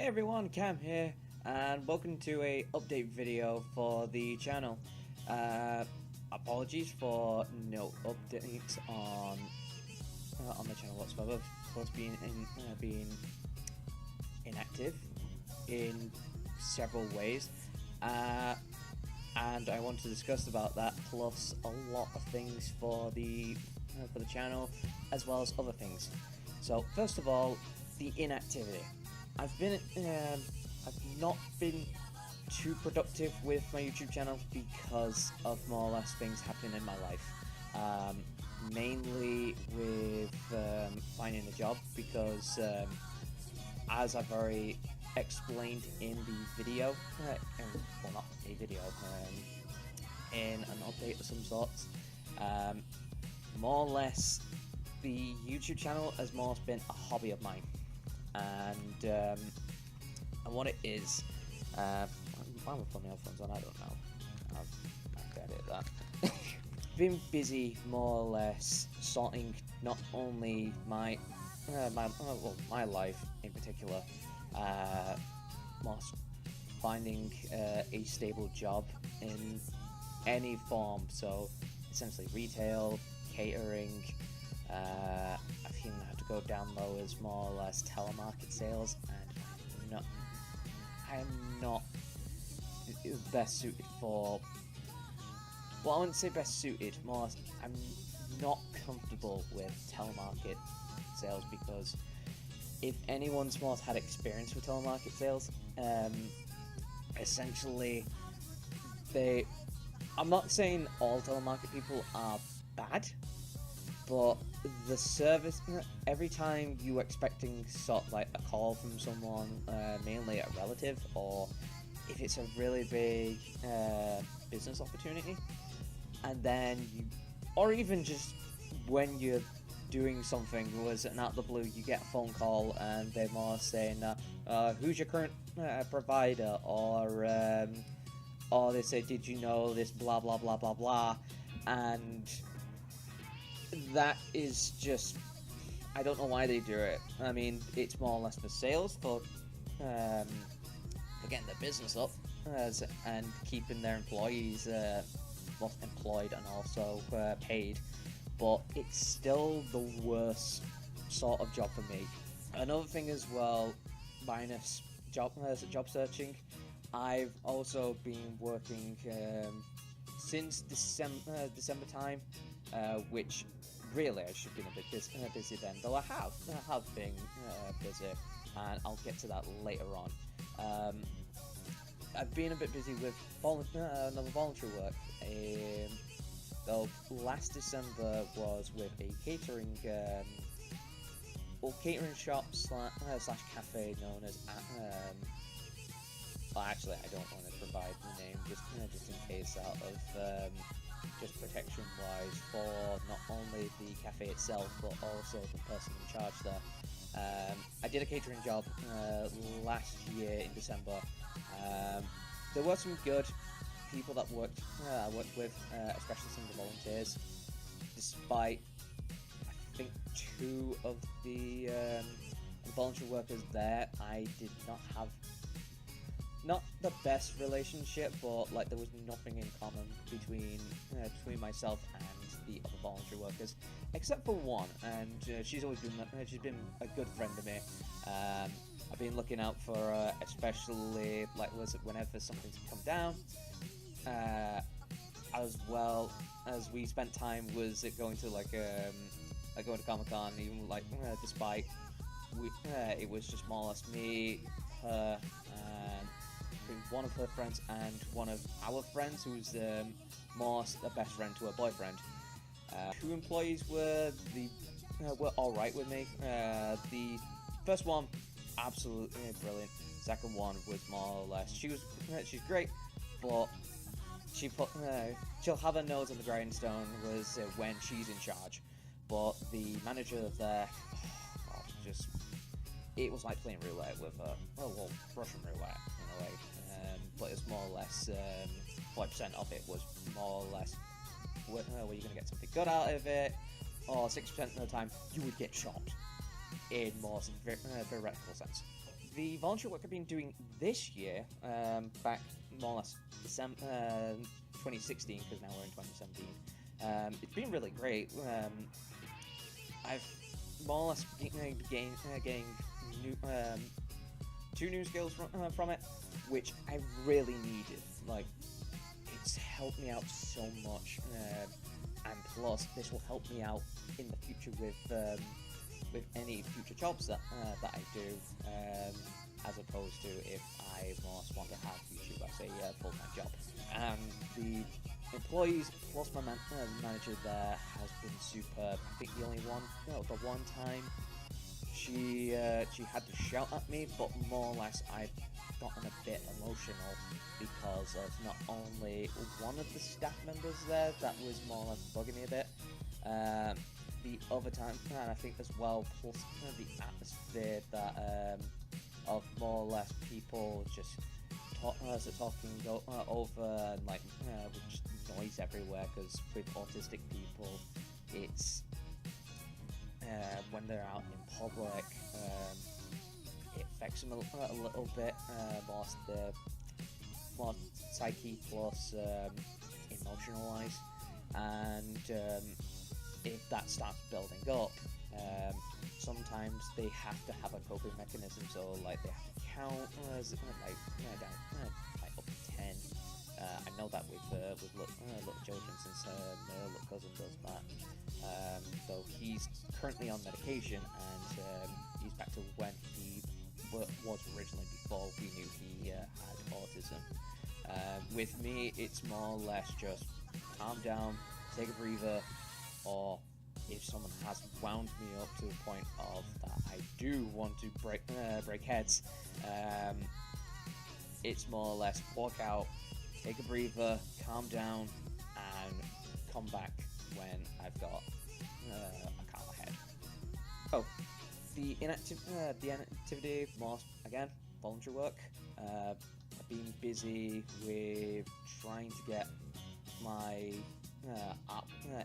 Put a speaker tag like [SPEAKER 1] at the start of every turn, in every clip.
[SPEAKER 1] Hey everyone, Cam here, and welcome to a update video for the channel. Apologies for no updates on the channel whatsoever. Of course, being inactive in several ways, and I want to discuss about that, plus a lot of things for the channel, as well as other things. So first of all, the inactivity. I've not been too productive with my YouTube channel because of more or less things happening in my life. Mainly with finding a job, because as I've already explained in the video, well, not a video, in an update of some sorts, more or less the YouTube channel has more been a hobby of mine. And what it is, why am I putting my headphones on? I don't know. I'm bad at that. Been busy more or less sorting not only my life in particular, whilst finding a stable job in any form. So essentially retail, catering. I've even had to go down low as more or less telemarket sales, and I'm not best suited for. Well, I wouldn't say best suited. More, I'm not comfortable with telemarket sales, because if anyone's more had experience with telemarket sales, essentially I'm not saying all telemarket people are bad, but the service, every time you're expecting sort of like a call from someone, mainly a relative, or if it's a really big business opportunity, and then or even just when you're doing something, was and out of the blue you get a phone call and they're more saying, who's your current provider, or they say, did you know this, blah blah blah blah blah, and that is just, I don't know why they do it. I mean, it's more or less for sales, for getting their business up, and keeping their employees both employed and also paid. But it's still the worst sort of job for me. Another thing as well, minus job searching, I've also been working since December time, which really I should have been a bit busy then, though I have been busy, and I'll get to that later on. I've been a bit busy with another voluntary work. Though last December was with a catering shop slash cafe known as well, actually, I don't want to provide the name, just in case, out of just protection wise, for not only the cafe itself but also the person in charge there. I did a catering job last year in December. There were some good people that I worked with, especially some of the volunteers. Despite, I think, two of the voluntary workers there, I did not have the best relationship, but like there was nothing in common between myself and the other voluntary workers, except for one, and she's been a good friend to me. I've been looking out for her, especially like whenever something's come down, as well as we spent time going to going to Comic-Con, even despite it was just more or less me, her, and one of her friends and one of our friends, who's more a best friend to her boyfriend. Two employees were alright with me. The first one, absolutely brilliant. Second one was more or less, she's great, but she'll have her nose on the grindstone when she's in charge. But the manager there, it was like playing roulette with her. Well, Russian roulette in a way. But it's more or less 40% of it was more or less were you going to get something good out of it, or 6% of the time you would get shot in more theoretical sense. the volunteer work I've been doing this year, back more or less December 2016, because now we're in 2017, it's been really great. I've more or less gained new, 2 new skills from it, which I really needed. Like, it's helped me out so much, and plus this will help me out in the future with any future jobs that I do, as opposed to if I most want to have YouTube as a full-time job. And the employees plus my manager there has been superb. I think the one time she had to shout at me, but more or less I'd gotten a bit emotional because of not only one of the staff members there that was more or less bugging me a bit, the other time, and I think as well, plus the atmosphere that of more or less people just talking over, and like with just noise everywhere, because with autistic people, it's when they're out in public, it affects them a little bit, more psyche plus emotional wise, and if that starts building up, sometimes they have to have a coping mechanism, so like they have to count down like up to 10. I know that with little children, since my little cousin does that. So he's currently on medication, and he's back to when he was originally before we knew he had autism. With me, it's more or less just calm down, take a breather, or if someone has wound me up to a point of that I do want to break heads, it's more or less walk out, take a breather, calm down, and come back when I've got a calmer head. Oh, the inactivity, more again, voluntary work. I've been busy with trying to get my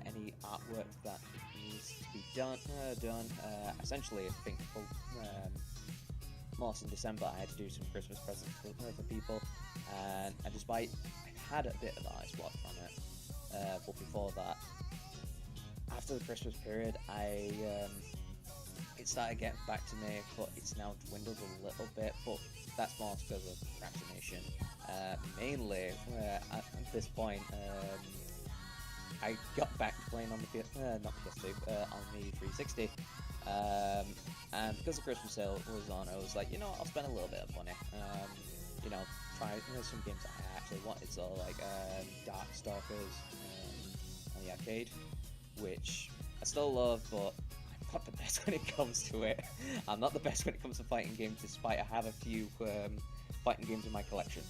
[SPEAKER 1] any artwork that needs to be done. Essentially, I think more in December, I had to do some Christmas presents for people, and despite I had a bit of ice block from it, but before that, after the Christmas period, it started getting back to me, but it's now dwindled a little bit, but that's more because of procrastination. Mainly, at this point, I got back to playing on the not PS2, on the 360, and because the Christmas sale was on, I was like, I'll spend a little bit of money, try some games that I actually wanted, so like Darkstalkers on the arcade, which I still love, but I'm not the best when it comes to it. I'm not the best when it comes to fighting games, despite I have a few fighting games in my collection.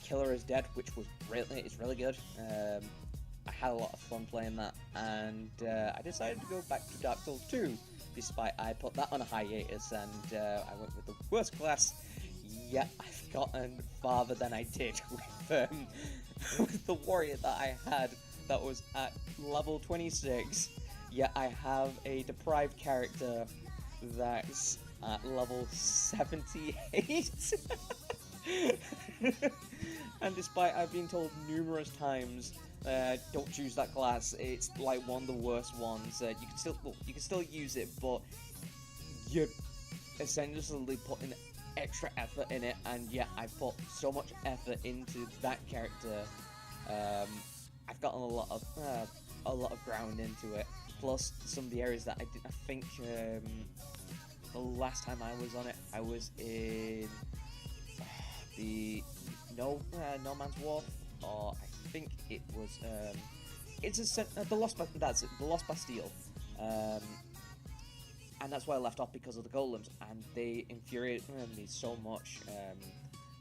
[SPEAKER 1] Killer is Dead, which was really good. I had a lot of fun playing that, and I decided to go back to Dark Souls 2, despite I put that on a hiatus, and I went with the worst class, yet I've gotten farther than I did with the warrior that I had that was at level 26, yet I have a deprived character that's at level 78. And despite I've been told numerous times, don't choose that class, it's like one of the worst ones. You can still use it, but you're essentially putting extra effort in it, and yet I put so much effort into that character. I've gotten a lot of ground into it. Plus, some of the areas that I think the last time I was on it, I was in the No Man's Wharf, or I think it was the Lost Bastille, and that's where I left off because of the golems, and they infuriated me so much.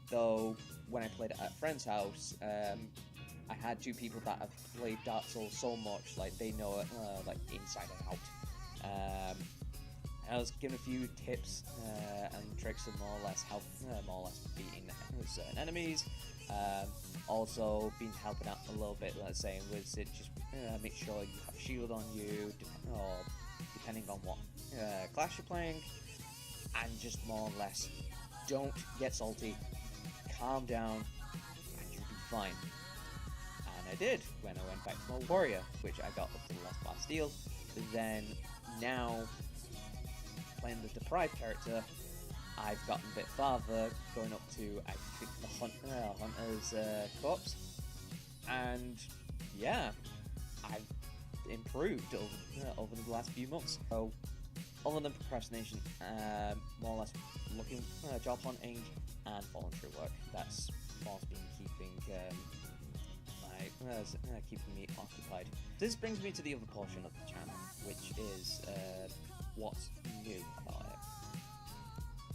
[SPEAKER 1] Though when I played it at a friend's house, I had 2 people that have played Dark Souls so much, like they know it like inside and out. I was given a few tips and tricks of more or less beating certain enemies. Also been helping out a little bit, let's say, with it, just make sure you have a shield on you, or depending on what class you're playing. and just more or less don't get salty, calm down, and you'll be fine. And I did when I went back to my warrior, which I got up to the last Bastille. Then now playing the deprived character, I've gotten a bit farther, going up to I think the hunter's corpse, and yeah, I've improved over the last few months. So other than procrastination, more or less looking job hunting and voluntary work. That's what's been keeping keeping me occupied. This brings me to the other portion of the channel, which is what's new about it.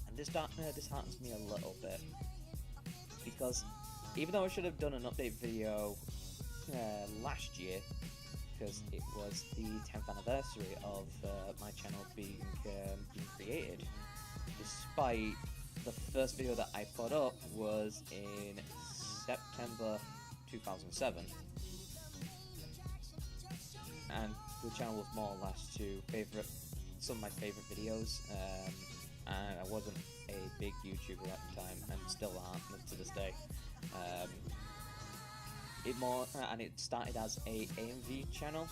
[SPEAKER 1] And this disheartens me a little bit, because even though I should have done an update video last year, because it was the 10th anniversary of my channel being created, despite the first video that I put up was in September 2007, and the channel was more or less to some of my favorite videos, and I wasn't a big YouTuber at the time, and still aren't to this day. It started as a AMV channel,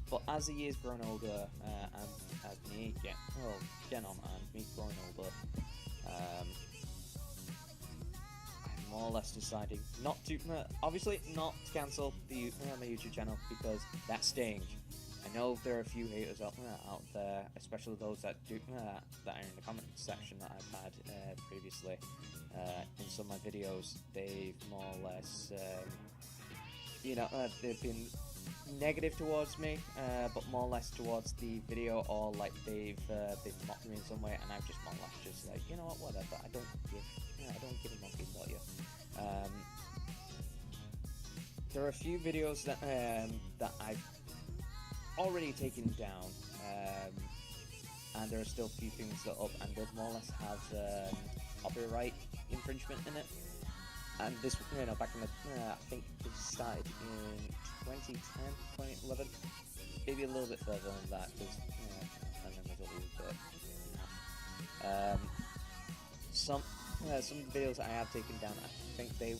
[SPEAKER 1] but as the years grown older, and as me getting on and me growing older, I'm more or less deciding not to, obviously not to cancel my YouTube channel, because that's staying. I know there are a few haters out there, especially those that are in the comment section that I've had previously. In some of my videos, they've more or less, they've been negative towards me, but more or less towards the video, or like they've mocked me in some way, and I've just more or less just like, you know what, whatever. I don't give a monkey about you. There are a few videos that I've already taken down, and there are still a few things that are up, and they more or less have copyright infringement in it. And this, back in the, I think it started in 2010, 2011, maybe a little bit further than that, because I remember a little bit. Some videos that I have taken down, I think they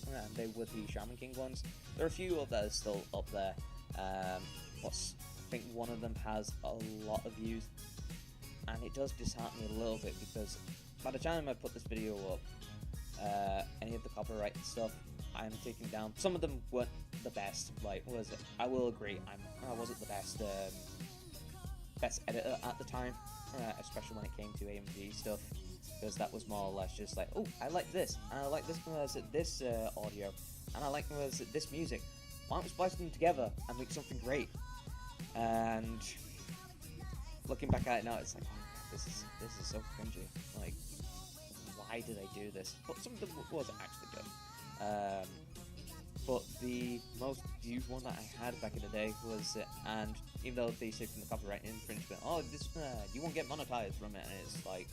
[SPEAKER 1] were the Shaman King ones. There are a few of those still up there, but I think one of them has a lot of views, and it does dishearten me a little bit, because by the time I put this video up, any of the copyright stuff I'm taking down. Some of them weren't the best. Like, what was it? I will agree, I wasn't the best editor at the time, especially when it came to AMV stuff, because that was more or less just like, oh, I like this, and I like this audio, and I like this music. Why don't we splice them together and make something great? And looking back at it now, it's like, oh, this is so cringy. Like, why did I do this? But some of them was actually good. But the most viewed one that I had back in the day was, and even though they say from the copyright infringement, oh, this you won't get monetized from it, and it's like,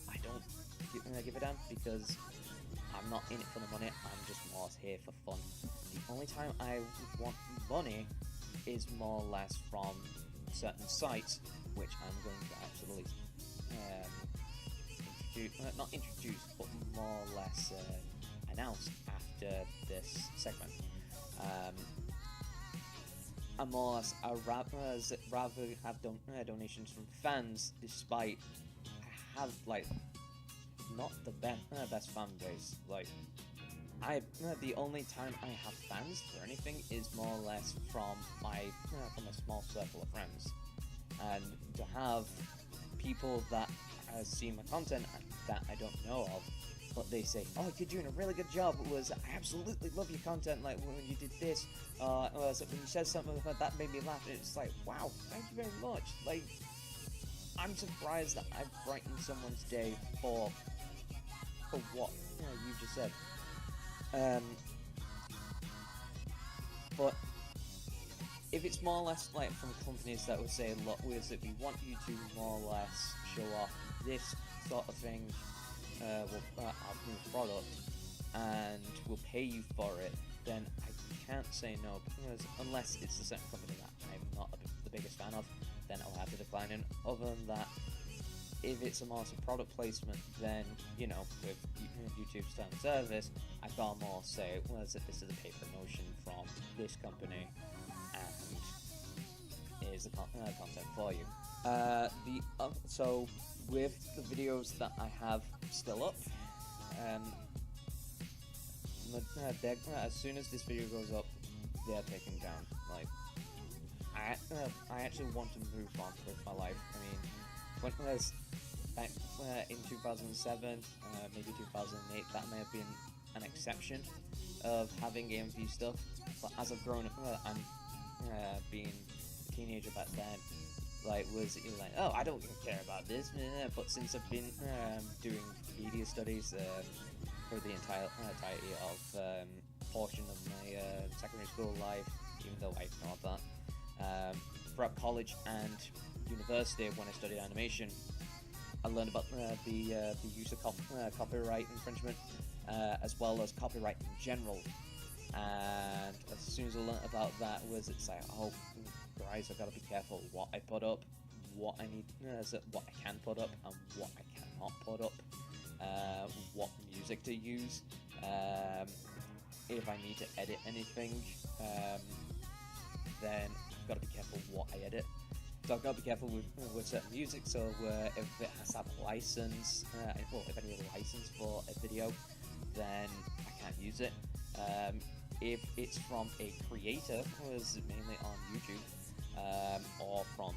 [SPEAKER 1] I don't give a damn, because I'm not in it for the money. I'm just more here for fun. The only time I want money is more or less from certain sites, which I'm going to actually not introduce, but more or less announce after this segment. And more or less, I'd rather have donations from fans, despite I have like not the best fan base. Like, the only time I have fans for anything is more or less from a small circle of friends, and to have people that see my content that I don't know of, but they say, oh, you're doing a really good job, I absolutely love your content, like when you did this, when you said something that made me laugh, and it's like, wow, thank you very much. Like, I'm surprised that I've brightened someone's day for what you just said. But if it's more or less like from companies that would say, look, we want you to more or less show off this sort of thing, our new product, and we'll pay you for it, then I can't say no, because unless it's a certain company that I'm not the biggest fan of, then I'll have to decline. And other than that, if it's a more product placement, then, you know, with YouTube's term of service, I can't more say, well, this is a paid promotion from this company, and here's the content for you. So with the videos that I have still up, as soon as this video goes up, they're taken down. Like, I actually want to move on with my life. I mean, when I was back in 2007, maybe 2008, that may have been an exception of having AMV stuff. But as I've grown up and being a teenager back then, like, was like, oh, I don't care about this. But since I've been doing media studies for the entirety of portion of my secondary school life, even though I ignored that, throughout college and university when I studied animation, I learned about the use of copyright infringement, as well as copyright in general. And as soon as I learned about that, it's like, oh, guys, I've got to be careful what I put up, what I need, what I can put up, and what I cannot put up, what music to use, if I need to edit anything, then I've got to be careful what I edit. So I've got to be careful with certain music, so if it has to have a license, well, if I need a license for a video, then I can't use it. If it's from a creator, who's mainly on YouTube, or from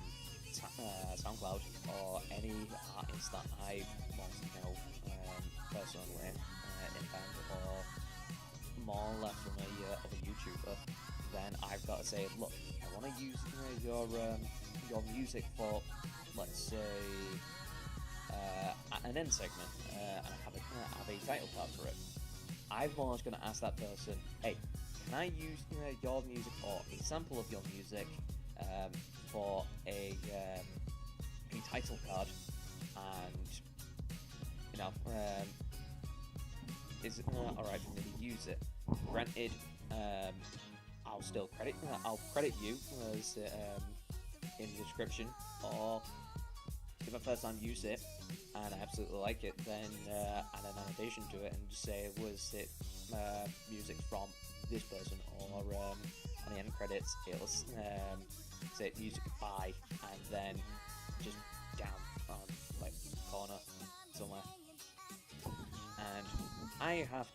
[SPEAKER 1] SoundCloud, or any artist that I want to know personally, in band, or more or less from a YouTuber, then I've got to say, look, I want to use your music for, let's say, an end segment, and I have a title card for it. I'm always going to ask that person, hey, can I use your music or a sample of your music for a title card, and is it alright for me to use it? Granted, I'll still credit you as in the description, or if I first time use it and I absolutely like it, then add an annotation to it and just say, was it music from this person, or on the end credits it'll say music by, and then just down on like corner somewhere. And I have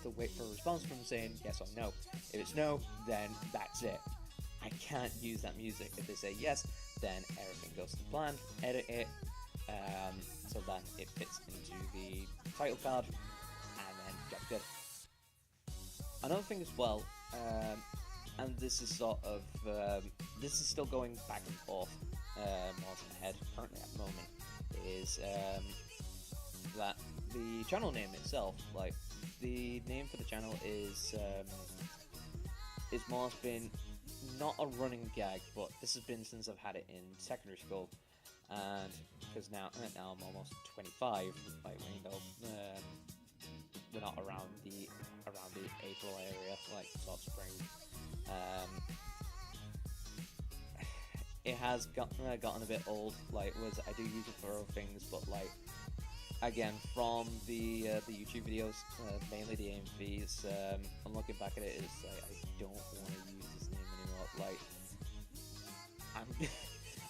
[SPEAKER 1] to wait for a response from saying yes or no. If it's no, then that's it. I can't use that music. If they say yes, then everything goes to plan, edit it, so that it fits into the title card, and then job's good. Another thing as well, and this is sort of, this is still going back and forth, more in my head currently at the moment, is that the channel name itself, like, the name for the channel is more been not a running gag, but this has been since I've had it in secondary school, and because now I'm almost 25, like, you know, we're not around the April area, like sort of spring. It has gotten a bit old. Like, I do use it for other things, but like, again, from the YouTube videos, mainly the AMVs, I'm looking back at it, it's like, I don't want to use this name anymore. Like,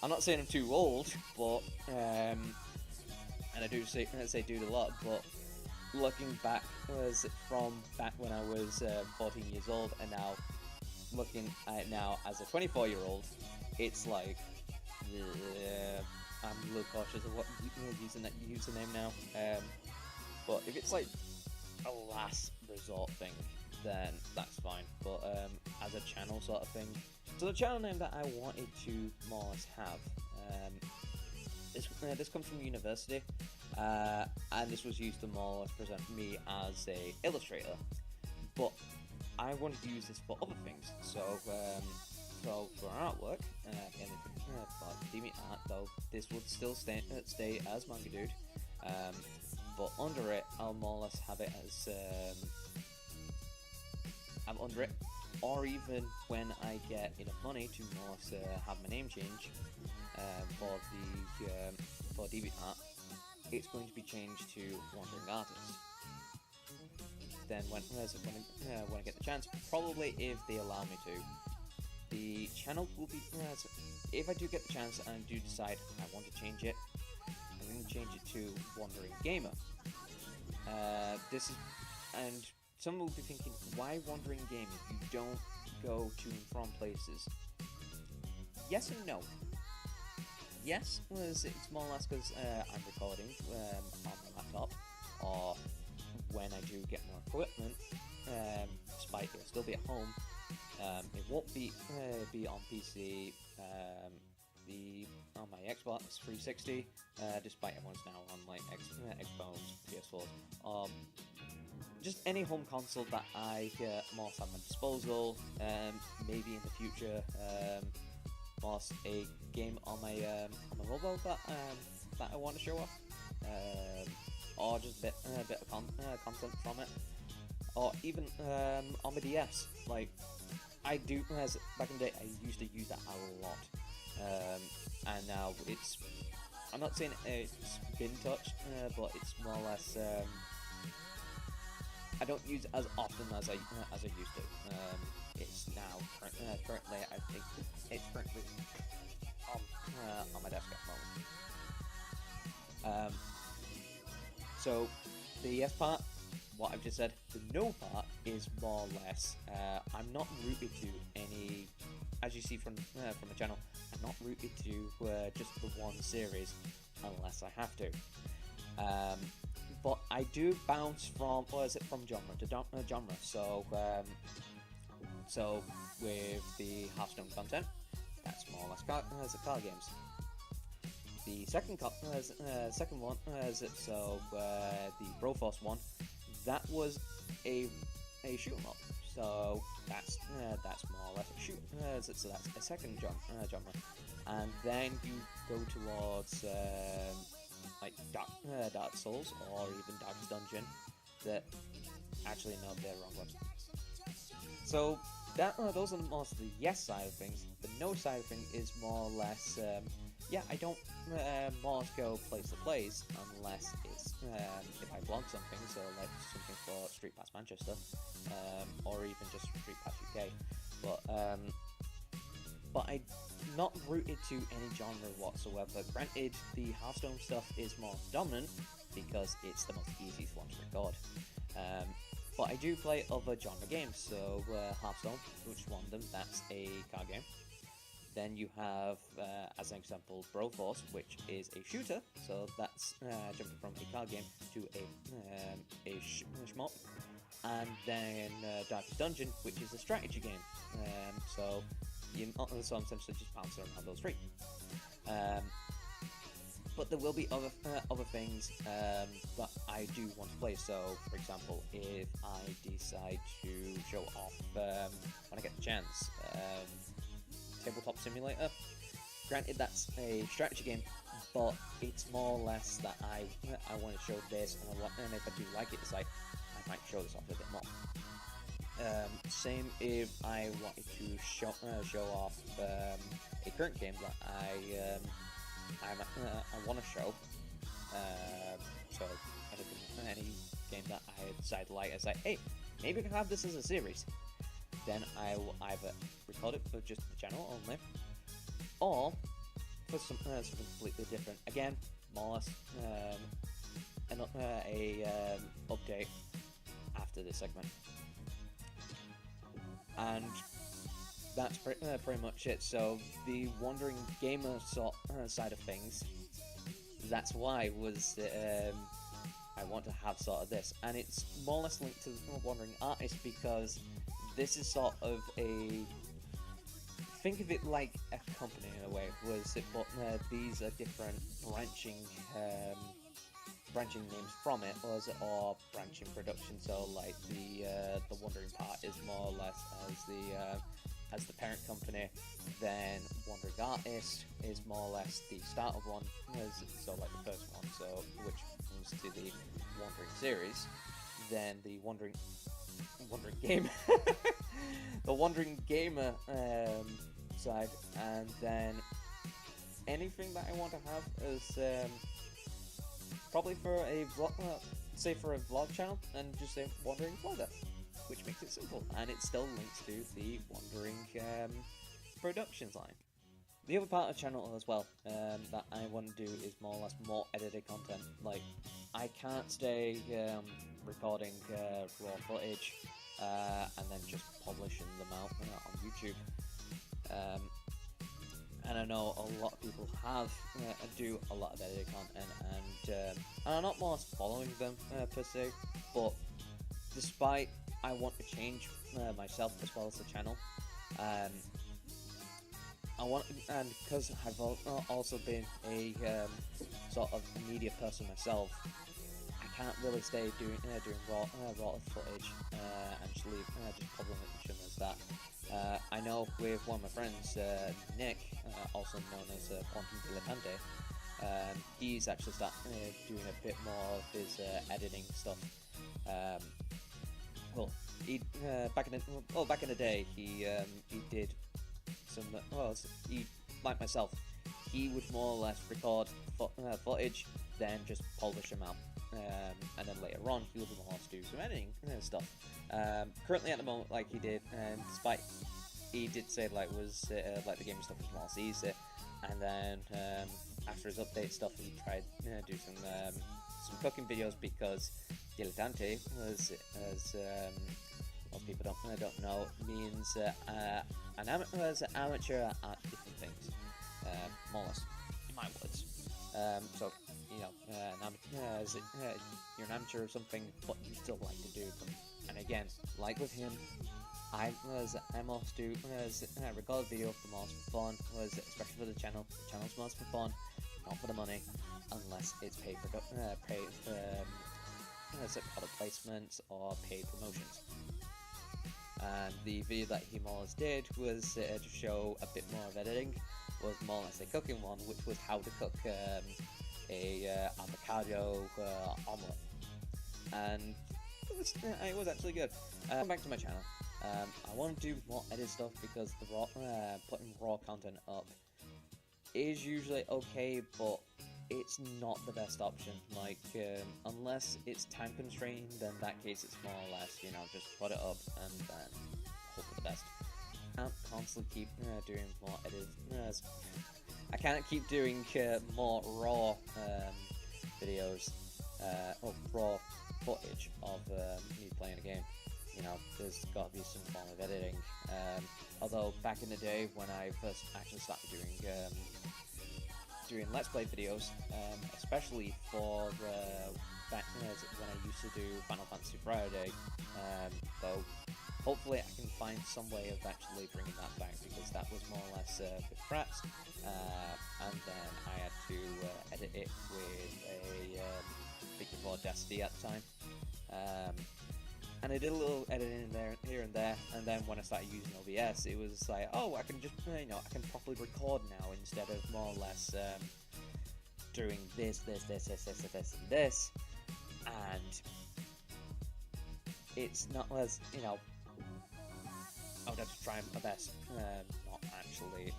[SPEAKER 1] I'm not saying I'm too old, but and I do say dude a lot, but looking back, from back when I was 14 years old, and now looking at it now as a 24-year-old, it's like, I'm a little cautious of what using that username now. But if it's like a last resort thing, then that's fine. But as a channel sort of thing, so the channel name that I wanted to more or less have, this comes from university, and this was used to more or less present me as a illustrator. But I wanted to use this for other things. So for artwork, and for theming art, though, this would still stay as Manga Dude, but under it, I'll more or less have it as I'm under it, or even when I get enough money to more or less have my name change for for DeviantArt, it's going to be changed to Wandering Artist. Then when I get the chance, probably if they allow me to, the channel will be, if I do get the chance and I do decide I want to change it, I'm going to change it to Wandering Gamer. And someone will be thinking, why Wandering Gamer? You don't go to and from places. Yes and no. Yes, it's more or less because I'm recording on my laptop, or when I do get more equipment, despite it'll still be at home, it won't be on PC, on my Xbox 360, despite everyone's now on like Xbox, PS4s, just any home console that I more at my disposal. Maybe in the future, most a game on my mobile that I want to show off, or just a bit of content from it, or even on my DS. Like I do, back in the day, I used to use that a lot, and now I'm not saying it's been touched, but it's more or less. I don't use it as often as I used to. It's now currently I think it's currently on my desk at the moment. So the yes part, what I've just said. The no part is more or less I'm not rooted to any, as you see from the channel. I'm not rooted to just the one series unless I have to. But I do bounce from genre to genre. So with the Hearthstone content, that's more or less card games. The second one, the Broforce one, that was a shoot 'em up. So that's more or less a shoot. So that's a second genre. And then you go towards like Dark Souls, or even Darkest Dungeon. That actually, no, they're wrong ones. So those are most of the yes side of things. The no side of things is more or less, I don't more go place to place unless it's if I blog something, so like something for Street Pass Manchester, or even just Street Pass UK. But I'm not rooted to any genre whatsoever. Granted, the Hearthstone stuff is more dominant because it's the most easiest one to record. But I do play other genre games, so Hearthstone, which one of them, that's a card game. Then you have, as an example, Broforce, which is a shooter, so that's jumping from a card game to a shmup. And then Darkest Dungeon, which is a strategy game. So I'm essentially just bouncing around those three. But there will be other things that I do want to play. So, for example, if I decide to show off when I get the chance, Tabletop Simulator. Granted, that's a strategy game, but it's more or less that I want to show this, and if I do like it, it's like I might show this off a bit more. Same if I wanted to show off a current game that I want to show. So any game that I decide to like, I say, hey, maybe I can have this as a series. Then I will either record it for just the channel only, or for something completely different. Again, more or less an update after this segment. And that's pretty much it. So the Wandering Gamer side of things, that's why I want to have sort of this, and it's more or less linked to the Wandering Artist because this is sort of think of it like a company in a way, but these are different branching names from it, or branching production. So like the Wandering Part is more or less as the parent company. Then Wandering Artist is more or less the start of one, so like the first one, so which comes to the Wandering series. Then the Wandering Game, the Wandering Gamer side, and then anything that I want to have as probably for a vlog, say for a vlog channel, and just say Wandering Vlogger, which makes it simple, and it still links to the Wandering Productions line. The other part of the channel as well that I want to do is more or less more edited content. Like, I can't stay recording raw footage and then just publishing them out on YouTube. And I know a lot of people have do a lot of edited content, and I'm not more following them per se, but despite I want to change myself as well as the channel, I want, and because I've also been a sort of media person myself, I can't really stay doing raw footage and just leave just publishing as that. I know with one of my friends, Nick, also known as Quantum Dilettante, he's actually started doing a bit more of his editing stuff. Well, he back in the day, he did some. Well, he, like myself, he would more or less record footage, then just polish them out, and then later on he would more or less do some editing stuff. Currently, at the moment, like he did, despite he did say like the game stuff was more or less easy, and then after his update stuff, he tried do some cooking videos, because dilettante was, as most people don't know, means an amateur at different things, more or less, in my words. So, you know, you're an amateur or something, but you still like to do them. And again, like with him, I most do record a video for most for fun, especially for the channel. The channel's most for fun, not for the money, unless it's paid product placements or paid promotions. And the video that he more or less did was to show a bit more of editing, was more or less a cooking one, which was how to cook a avocado omelette, and it was actually good. Back to my channel. I want to do more edit stuff, because the putting raw content up is usually okay, but it's not the best option. Like, unless it's time constrained, then in that case it's more or less, you know, just put it up and then hope for the best. I can't constantly keep doing more edits. I can't keep doing more raw videos, or raw footage of me playing a game. You know, there's got to be some form of editing. Although back in the day when I first actually started doing Let's Play videos, especially for back when I used to do Final Fantasy Friday, though hopefully I can find some way of actually bringing that back, because that was more or less with Frats, and then I had to edit it with a Big Before Destiny at the time. And I did a little editing in there, here and there, and then when I started using OBS, it was like, oh, I can just, you know, I can properly record now, instead of more or less doing this, and this, and it's not as, you know, I would have to try my best, not actually,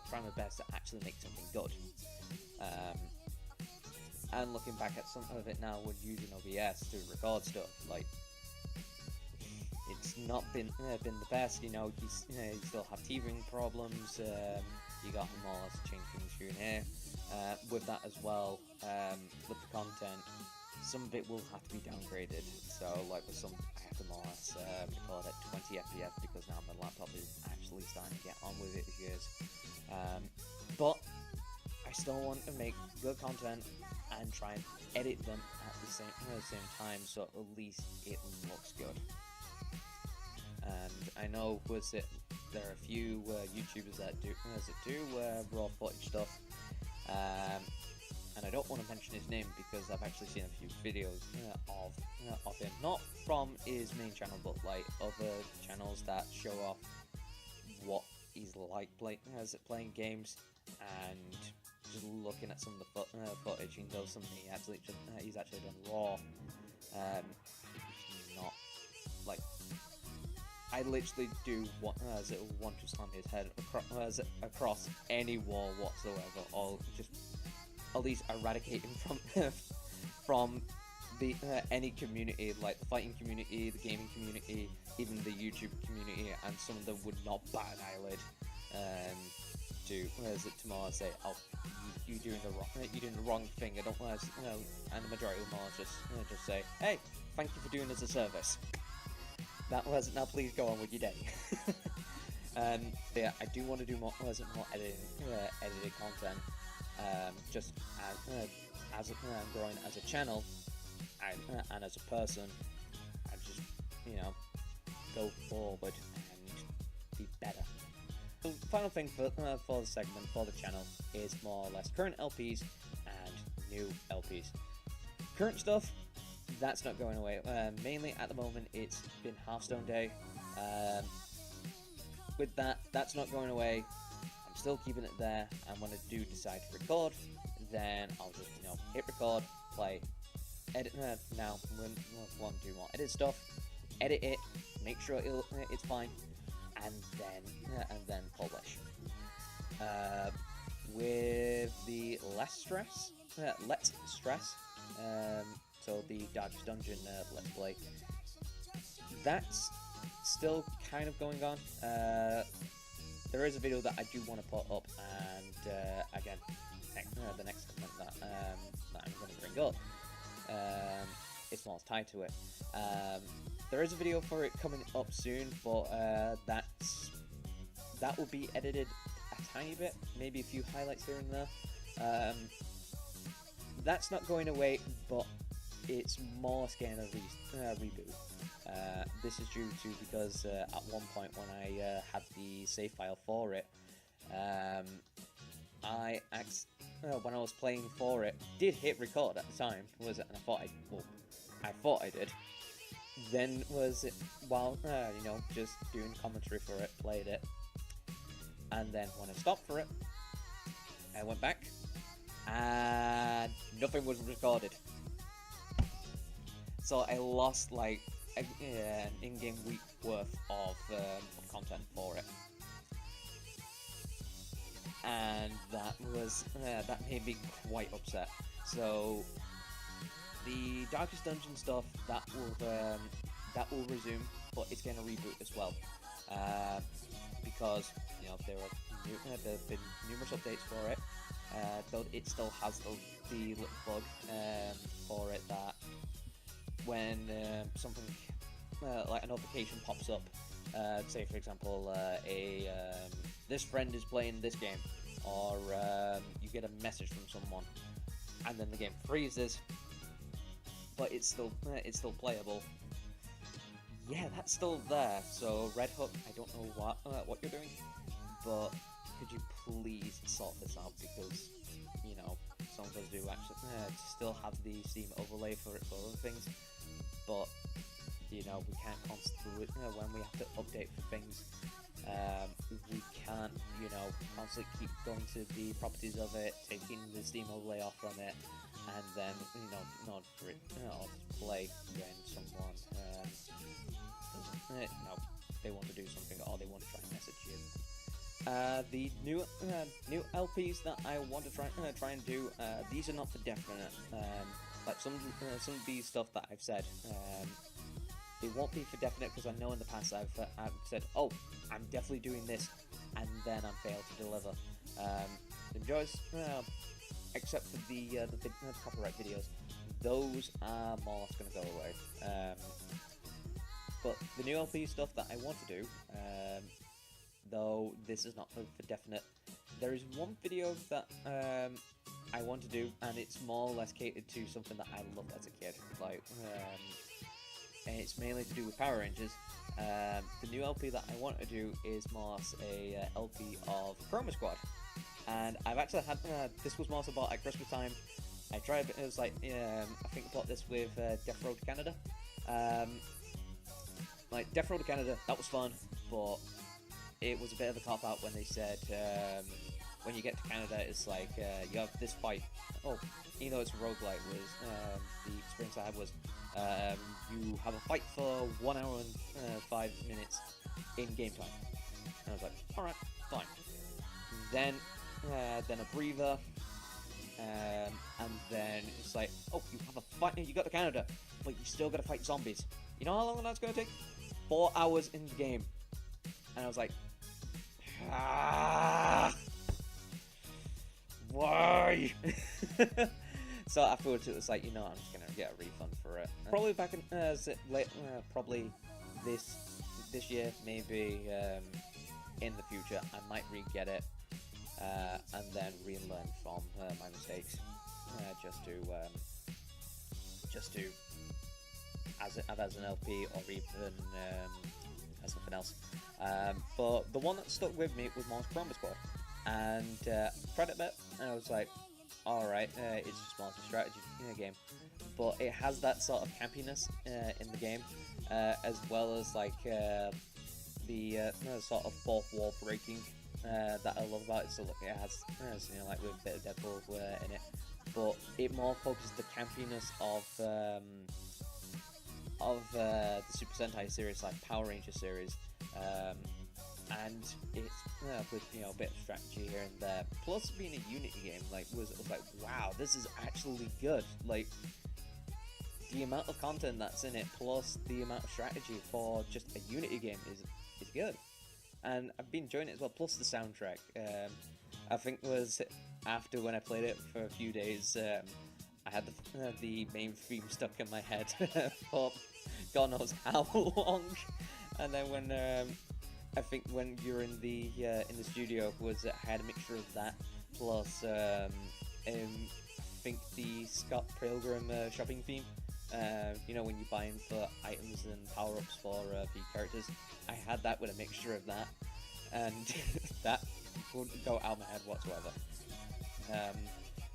[SPEAKER 1] try my best to actually make something good. And looking back at some of it now with using OBS to record stuff, like, it's not been the best. You know, you still have teething problems. You got to more or less change things here and here. With that as well, with the content, some of it will have to be downgraded. So, like with some, I have to more or less record at 20 FPS, because now my laptop is actually starting to get on with it years. But I still want to make good content and try and edit them at the same time, so at least it looks good. And I know there are a few YouTubers that do raw footage stuff, and I don't want to mention his name, because I've actually seen a few videos of him, not from his main channel, but like other channels that show off what he's like playing games, and just looking at some of the footage, he knows something he's actually done raw. Not like, I literally do want to slam his head across any wall whatsoever, or just at least eradicate him from from the any community, like the fighting community, the gaming community, even the YouTube community, and some of them would not bat an eyelid to tomorrow say, oh, you're doing the wrong thing. I don't want to, and the majority of them are just say, hey, thank you for doing us a service. That was now. Please go on with your day. Yeah, I do want to do more edited content. Just as I'm growing as a channel and as a person, and just go forward and be better. The final thing for the segment, for the channel, is more or less current LPs and new LPs. Current stuff, that's not going away. Mainly at the moment, it's been Hearthstone Day. With that's not going away. I'm still keeping it there, and when I do decide to record, then I'll just hit record, play, edit. Now when want to do more edit stuff, edit it, make sure it's fine, and then publish. With the less stress, so the Darkest Dungeon Let's Play, that's still kind of going on. There is a video that I do want to put up, and again, the next segment that I'm going to bring up, it's more tied to it. There is a video for it coming up soon, but that will be edited a tiny bit, maybe a few highlights here and there. That's not going away, but it's more getting a reboot. This is due to because at one point when I had the save file for it, when I was playing for it, did hit record at the time, was it? And I thought I did. Then was it while just doing commentary for it, played it, and then when I stopped for it, I went back, and nothing was recorded. So I lost like an in-game week worth of content for it, and that made me quite upset. So the Darkest Dungeon stuff that will resume, but it's going to reboot as well, because there have been numerous updates for it. Though it still has the little bug for it that when something like a notification pops up, say for example this friend is playing this game, or you get a message from someone, and then the game freezes, but it's still playable. Yeah, that's still there. So Red Hook, I don't know what you're doing, but could you please sort this out, because some of us do actually still have the Steam overlay for it for other things, but we can't constantly when we have to update for things. We can't constantly keep going to the properties of it, taking the Steam overlay off from it, and then not play when someone doesn't they want to do something, or they want to try and message you. The new LPs that I want to try and do, these are not for definite. Like some of these stuff that I've said, they won't be for definite, because I know in the past I've said, oh, I'm definitely doing this, and then I failed to deliver. Enjoys, except for the copyright videos, those are more or less going to go away. But the new LP stuff that I want to do, though this is not for definite, there is one video that I want to do, and it's more or less catered to something that I loved as a kid, like, and it's mainly to do with Power Rangers. The new LP that I want to do is more a LP of Chroma Squad, and I've actually had this was more so bought at Christmas time. I tried it. It was like I think I bought this with Death Road to Canada. Like Death Road to Canada, that was fun, but it was a bit of a cop out when they said when you get to Canada, it's like you have this fight. Oh, even though it's a roguelite, was the experience I had was you have a fight for 1 hour and 5 minutes in game time. And I was like, all right, fine. Then a breather, and then it's like, oh, you have a fight, you got the Canada, but you still got to fight zombies. You know how long that's going to take? 4 hours in the game. And I was like, why? So afterwards it was like, you know, I'm just gonna get a refund for it. Probably back in probably this year, maybe in the future, I might re-get it and then relearn from my mistakes, just to as an LP or even as something else. But the one that stuck with me was Monster Combat Squad, and tried it a bit, and I was like, alright, it's just Monster strategy game, but it has that sort of campiness in the game, as well as like the sort of fourth wall breaking that I love about it. So look, it has you know, like with a bit of Deadpool in it, but it more focuses the campiness of the Super Sentai series, like Power Ranger series, and it's with, you know, a bit of strategy here and there, plus being a Unity game, like was like, wow, this is actually good. Like the amount of content that's in it, plus the amount of strategy for just a Unity game is good, and I've been enjoying it as well. Plus the soundtrack, I think was after when I played it for a few days, I had the main theme stuck in my head for God knows how long, and then when I think when you're in the studio, was I had a mixture of that plus I think the Scott Pilgrim shopping theme. You know, when you buy in for items and power-ups for the characters, I had that with a mixture of that, and that wouldn't go out of my head whatsoever.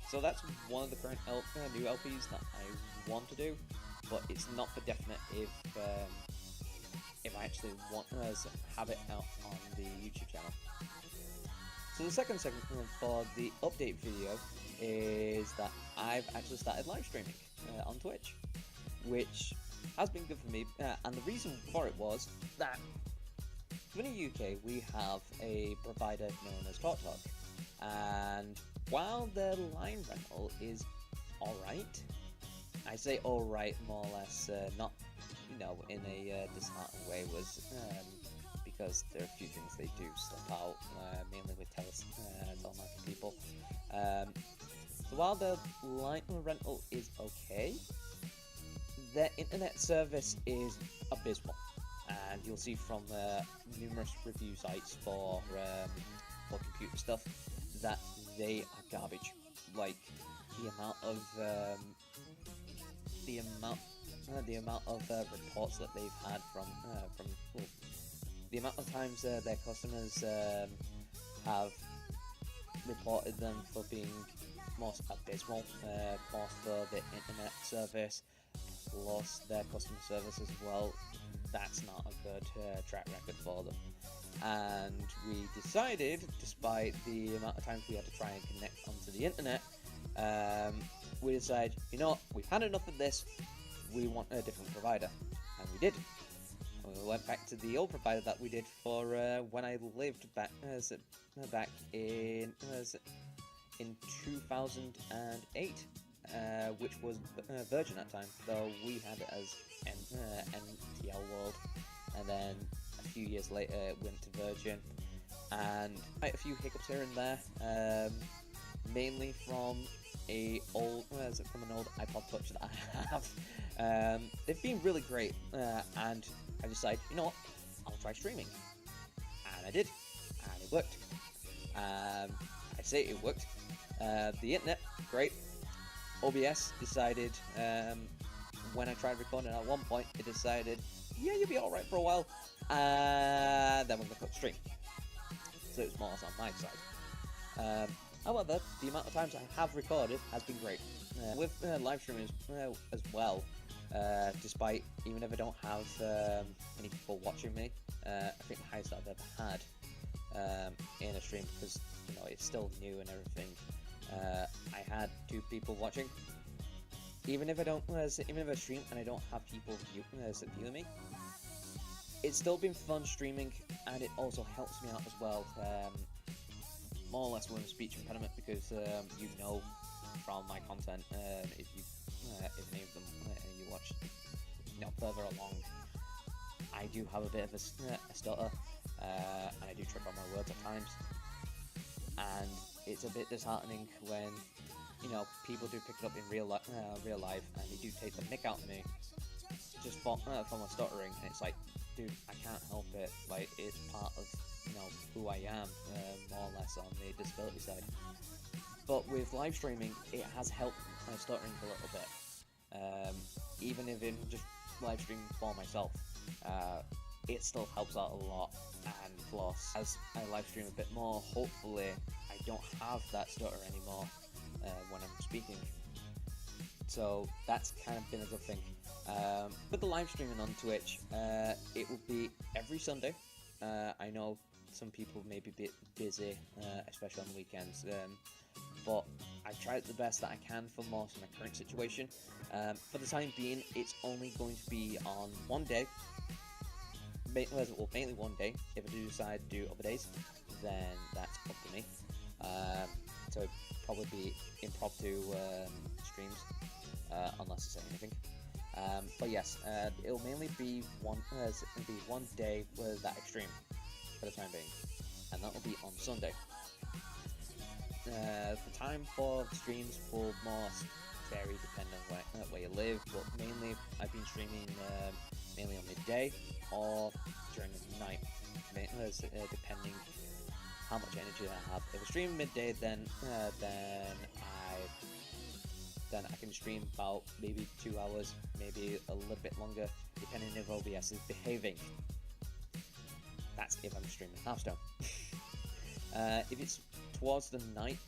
[SPEAKER 1] So that's one of the current new LPs that I want to do, but it's not for definite if I actually want to have it out on the YouTube channel. So the second segment for the update video is that I've actually started live streaming on Twitch, which has been good for me, and the reason for it was that in the UK we have a provider known as TalkTalk, and while their line rental is alright, I say alright more or less, not, you know, in a disheartening way, was because there are a few things they do slip out, mainly with telemarketing people. So while the line rental is okay, their internet service is abysmal, and you'll see from numerous review sites for computer stuff that they are garbage. Like the amount of reports that they've had from the amount of times their customers have reported them for being most abysmal, both for the internet service plus their customer service as well. That's not a good track record for them. And we decided, despite the amount of times we had to try and connect onto the internet, we decided, you know what, we've had enough of this, we want a different provider. And we did. And we went back to the old provider that we did for when I lived back in 2008, which was Virgin at the time, though we had it as NTL World, and then a few years later it went to Virgin, and quite a few hiccups here and there, mainly from an old iPod Touch that I have. They've been really great, and I decided, you know what, I'll try streaming, and I did, and it worked. I say it worked. The internet, great. OBS decided, when I tried recording at one point, it decided, yeah, you'll be alright for a while, and then we're going to cut the stream. So it was more on my side. However, the amount of times I have recorded has been great. With live streaming as well, despite, even if I don't have any people watching me, I think the highest I've ever had in a stream, because, you know, it's still new and everything, I had 2 people watching. Even if I stream and I don't have people viewing me, it's still been fun streaming, and it also helps me out as well, more or less with a speech impediment, because you know from my content. If any of them you watch, further along, I do have a bit of a stutter, and I do trip on my words at times, and it's a bit disheartening when people do pick it up in real life, and they do take the mick out of me just for my stuttering, and it's like, dude, I can't help it. Like, it's part of who I am, more or less on the disability side. But with live streaming, it has helped my stuttering a little bit. Even if in just live streaming for myself, it still helps out a lot. And plus, as I live stream a bit more, hopefully I don't have that stutter anymore when I'm speaking. So that's kind of been a good thing. With the live streaming on Twitch, it will be every Sunday. I know some people may be a bit busy, especially on the weekends, but I try the best that I can for most in my current situation. For the time being, it's only going to be on one day. Well, mainly one day. If I do decide to do other days, then that's up to me. So it'll probably be impromptu streams, unless I say anything. But yes, it'll mainly be one day with that extreme for the time being, and that will be on Sunday. The time for streams will more vary depending on where you live, but mainly I've been streaming mainly on midday or during the night, depending how much energy I have. If I stream midday, then I can stream about maybe 2 hours, maybe a little bit longer, depending if OBS is behaving. That's if I'm streaming Hearthstone. If it's towards the night,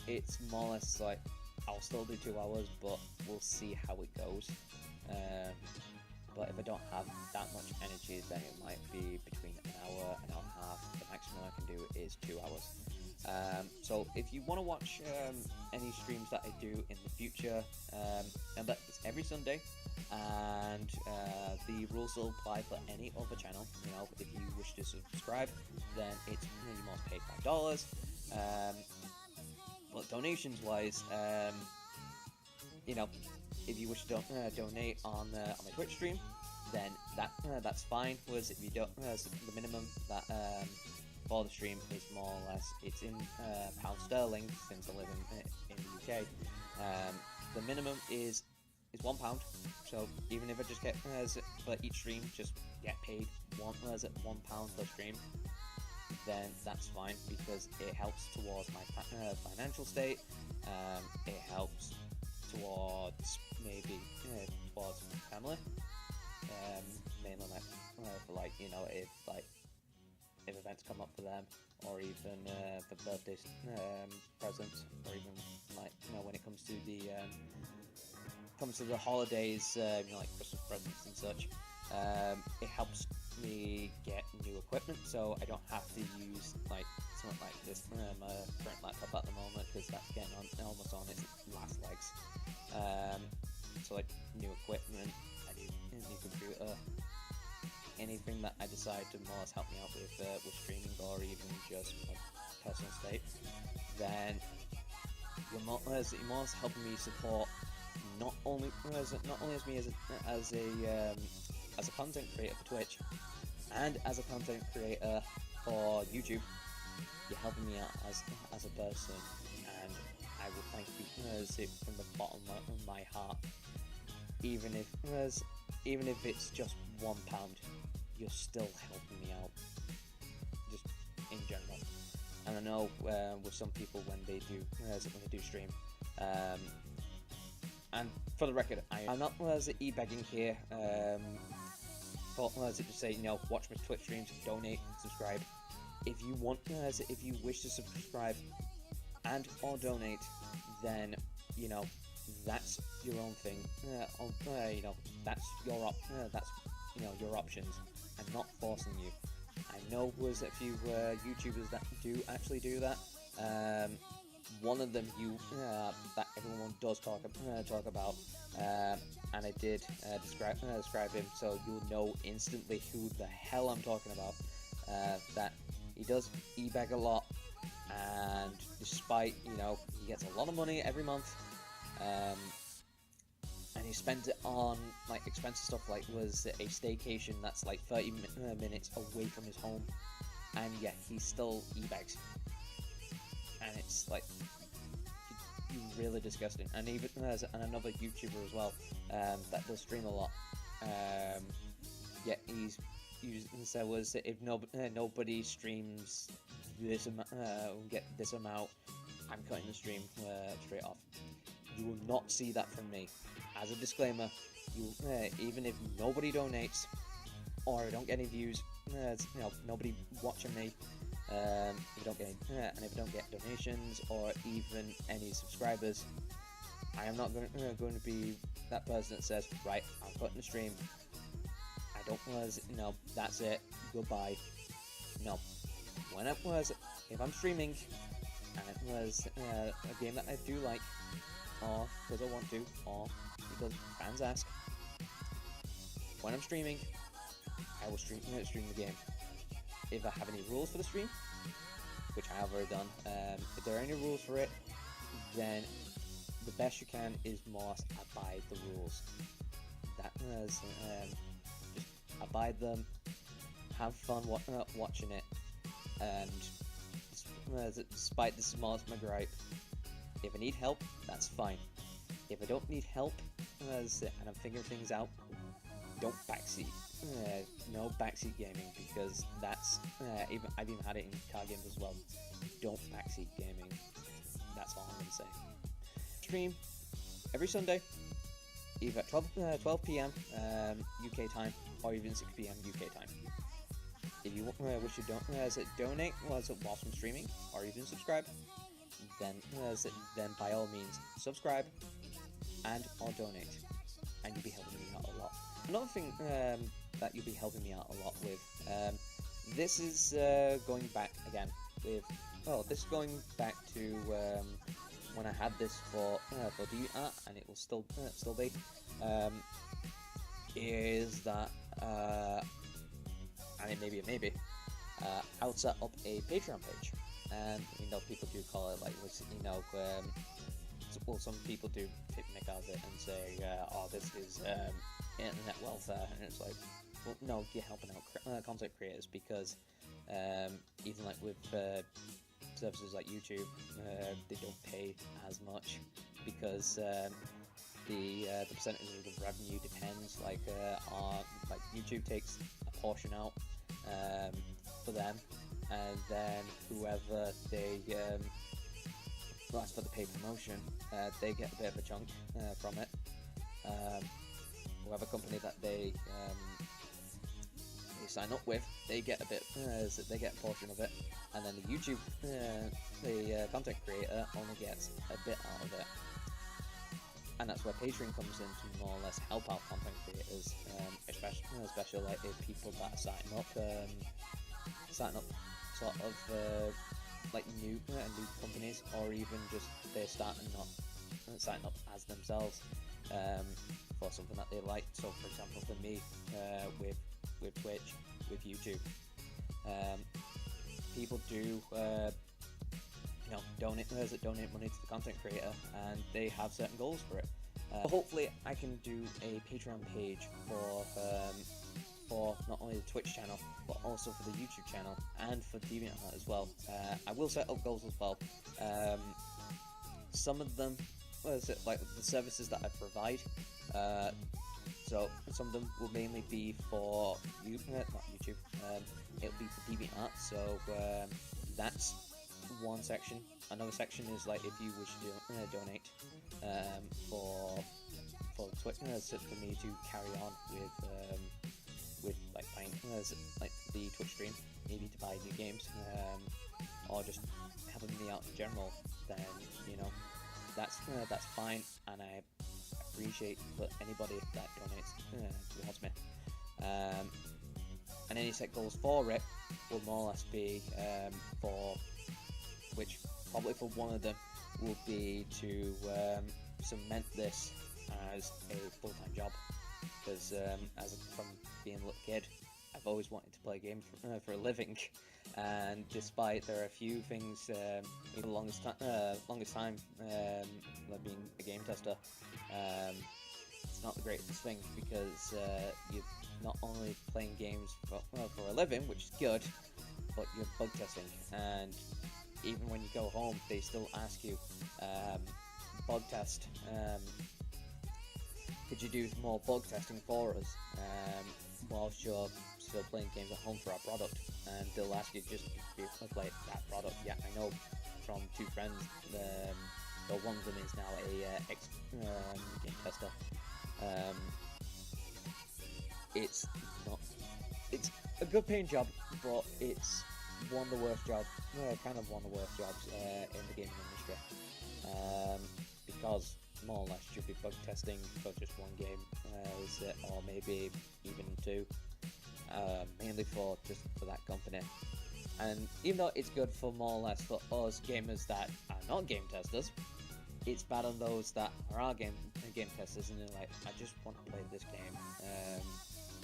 [SPEAKER 1] it's more or less like I'll still do 2 hours, but we'll see how it goes. But if I don't have that much energy, then it might be between an hour and a half. The maximum I can do is 2 hours. So if you want to watch any streams that I do in the future, and that it's every Sunday, and the rules will apply for any other channel. If you wish to subscribe, then it's you must pay $5. But donations wise, if you wish to donate on my Twitch stream, then that's fine. Whereas if you don't, the minimum that for the stream is more or less, it's in pound sterling, since I live in the UK. The minimum is £1. So even if I just get for each stream, just get paid £1 per stream, then that's fine, because it helps towards my financial state. It helps towards maybe towards my family, mainly if events come up for them, or even for birthday presents, or even when it comes to the holidays, like Christmas presents and such. It helps me get new equipment, so I don't have to use something like this, my current laptop at the moment, because that's getting almost on its last legs. So new equipment, a new computer, anything that I decide to more or less help me out with streaming, or even just my personal state, then you're more or less helping me support not only as me as a content creator for Twitch, and as a content creator for YouTube. You're helping me out as a person, and I will thank you from the bottom of my heart. Even if it's just £1, you're still helping me out, just in general. And I know with some people when they do stream, and for the record, I'm not e-begging here. But to say, watch my Twitch streams, donate, subscribe. If you want, if you wish to subscribe and or donate, then that's your own thing. That's your options. I'm not forcing you. I know there's a few YouTubers that do actually do that. One of them that everyone does talk about, and I did describe him, so you'll know instantly who the hell I'm talking about. That he does e-bag a lot, and despite he gets a lot of money every month, and he spent it on like expensive stuff, like was a staycation that's like 30 minutes away from his home, and yet he still e-bags, and it's like really disgusting. And even there's another YouTuber as well that does stream a lot, yet he's said was if nobody streams this amount, get this amount, I'm cutting the stream straight off. You will not see that from me. As a disclaimer, you even if nobody donates or I don't get any views, nobody watching me, if I don't get and if I don't get donations or even any subscribers, I am not going to be that person that says, right, I'm cutting the stream. I don't no, that's it, goodbye. No, when it was, if I'm streaming and it was a game that I do like, or because I want to, or because fans ask, when I'm streaming, I will stream the game. If I have any rules for the stream, which I have already done, if there are any rules for it, then the best you can is most abide the rules. That is, just abide them, have fun watching it, and despite the smallest my gripe, if I need help, that's fine. If I don't need help, and I'm figuring things out, don't backseat. No backseat gaming, because that's I've even had it in card games as well. Don't backseat gaming. That's all I'm gonna say. Stream every Sunday, either at 12 p.m. UK time or even 6 p.m. UK time. If you wish to donate whilst I'm streaming or even subscribe, then by all means subscribe and or donate, and you'll be helping me out a lot. Another thing that you'll be helping me out a lot with, this is going back again with, this is going back to when I had this for DeviantArt, and it will still be, is that, and it maybe, I'll set up a Patreon page, and people do call it like, well, some people do take the mick out of it and say, this is internet welfare, and it's like, well, no, you're helping out content creators, because even like with services like YouTube, they don't pay as much, because the percentage of the revenue depends, like YouTube takes a portion out for them, and then whoever they that's for the paid promotion, they get a bit of a chunk from it. Whoever company that they sign up with, they get a bit, they get a portion of it, and then the YouTube, the content creator only gets a bit out of it. And that's where Patreon comes in to more or less help out content creators, especially like if people that are starting up sort of like new companies, or even just they're starting up as themselves for something that they like. So for example, for me, with Twitch, with YouTube, people do donate money to the content creator, and they have certain goals for it. Hopefully I can do a Patreon page for not only the Twitch channel, but also for the YouTube channel and for DeviantArt as well. I will set up goals as well. Some of them, like the services that I provide, so some of them will mainly be for not YouTube, it'll be for DeviantArt, so that's one section. Another section is like if you wish to donate for Twitch, for me to carry on with like buying like the Twitch stream, maybe to buy new games, or just helping me out in general, then that's fine, and I appreciate anybody that donates to help me. And any set goals for it will more or less be for which probably for one of them will be to cement this as a full-time job, because from being a little kid, I've always wanted to play games for a living, and despite there are a few things, the longest time like being a game tester, it's not the greatest thing, because you're not only playing games for a living, which is good, but you're bug testing, and even when you go home, they still ask you, bug test. Could you do more bug testing for us? Whilst you're still playing games at home for our product, and they'll ask you just to play that product. Yeah, I know from two friends. Well, one of them is now a game tester. It's a good paying job, but it's one of the worst jobs, kind of one of the worst jobs in the gaming industry, because more or less you'll be bug testing for just one game, or maybe even two, mainly for that company. And even though it's good for more or less for us gamers that are not game testers, it's bad on those that are game testers, and they're like, I just want to play this game,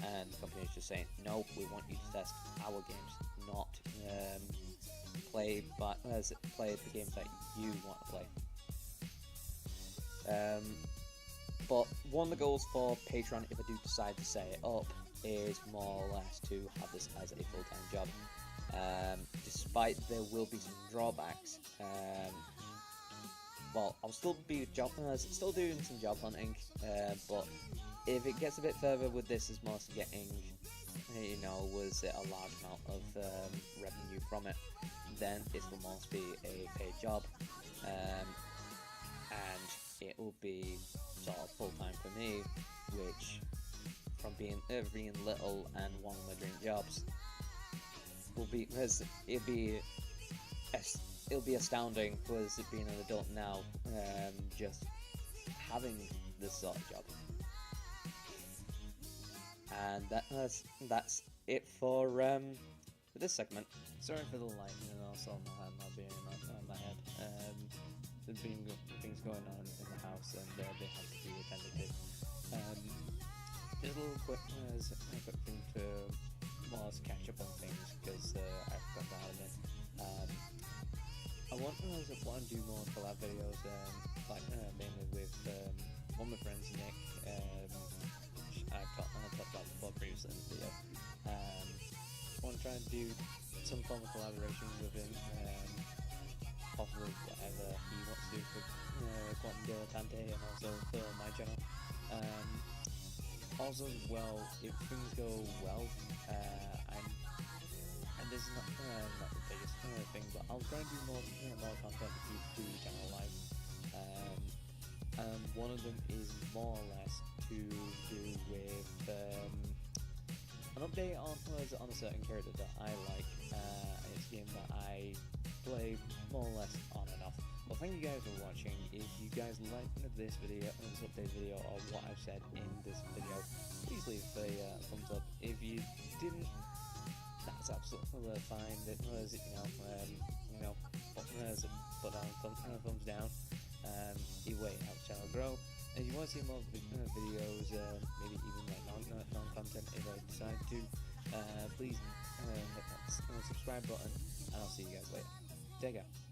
[SPEAKER 1] and the company is just saying, no, we want you to test our games, not play the games that you want to play. But one of the goals for Patreon, if I do decide to set it up, is more or less to have this as a full-time job. Despite there will be some drawbacks, well, I'll still be still doing some job hunting, but if it gets a bit further with this, as most getting, was a large amount of revenue from it, then this will most be a paid job, and it will be sort of full-time for me, which, from being little and one of my dream jobs, will be, it'll be astounding, because it being an adult now, just having this sort of job. And that's it for this segment.
[SPEAKER 2] Sorry for the lightning and also not being on my head. There's been things going on in the house, and they have to be attended to. Just a little quick thing to more or less catch up on things, because I forgot to have it. I want to do more collab videos, mainly with one of my friends, Nick, which I've talked about before previously in the video. I want to try and do some form of collaboration with him, possibly whatever he wants to do for Quantum Dilettante, and also for my channel. Also, as well, if things go well, and this is not the biggest thing, but I'll try and do more content to keep the channel alive. One of them is more or less to do with an update on a certain character that I like. It's a game that I play more or less on and off. Well, thank you guys for watching. If you guys liked this video, this update video, or what I've said in this video, please leave a thumbs up. If you didn't, that's absolutely fine. It was, put down thumbs down. Either way, it helps the channel grow. And if you want to see more videos, maybe even like non-content, if I decide to, please hit that subscribe button, and I'll see you guys later. Take care.